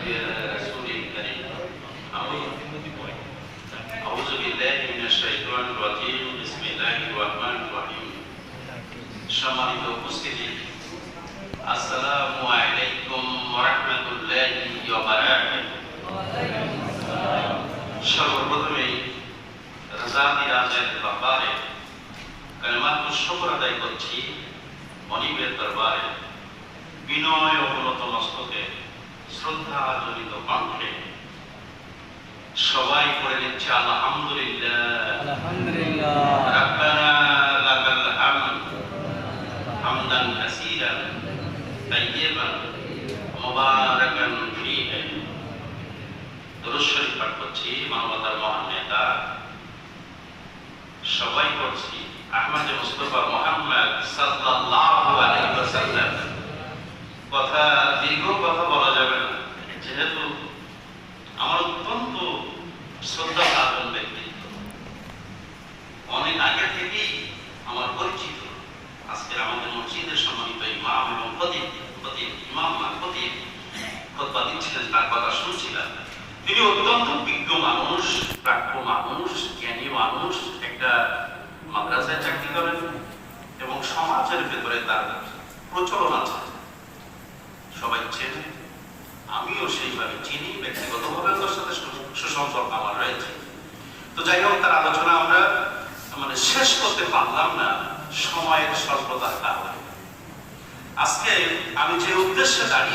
برسول الكريم أعوذ بالله من الشيطان الرجيم بسم الله الرحمن الرحيم সম্মানিত উপস্থিতি আসসালামু আলাইকুম ওয়া রাহমাতুল্লাহি ওয়া বারাকাতুহু সর্বপ্রথমে রাজাদি রাজের দরবারে কালিমাতুশ শুকর আদায় করছি মনিবের দরবারে বিনয় ও নতমস্তকে শ্রদ্ধা জনিত কণ্ঠে সবাই পড়ে নিচ্ছে আলহামদুলিল্লাহ আলহামদুলিল্লাহ রাব্বানা লাকাল হামদ হামদান কাসীরান তাইয়্যিবান মুবারাকান ফীহি দরুদ শরীফ পাঠ করছি মানবতার মহান নেতা সবাই পড়ছি আহমদ মুস্তাফা মুহাম্মদ সাল্লাল্লাহু আলাইহি ওয়াসাল্লাম কথা দীর্ঘ কথা বলা যাবে না যেহেতু আমার অত্যন্ত শ্রদ্ধা ভাজন ব্যক্তিত্ব অনেক আগে থেকেই আমার পরিচিত আজকের আমাদের মসজিদের সম্মানিত ইমাম এবং খতিব খুতবা দিচ্ছিলেন তার কথা শুনছিলাম তিনি অত্যন্ত বিজ্ঞ মানুষ প্রাজ্ঞ মানুষ জ্ঞানী মানুষ একটা মাদ্রাসায় চাকরি করেন এবং সমাজের ভেতরে তার প্রচলন আছে সবাই চেনে আমিও সেইভাবে চিনি ব্যক্তিগতভাবে তার সাথে সুসম্পর্ক আমার রয়েছে তো যাই হোক তার আলোচনা আমরা শেষ করতে পারলাম না সময়ের স্বল্পতার কারণে আজকে আমি যে উদ্দেশ্যে দাঁড়িয়ে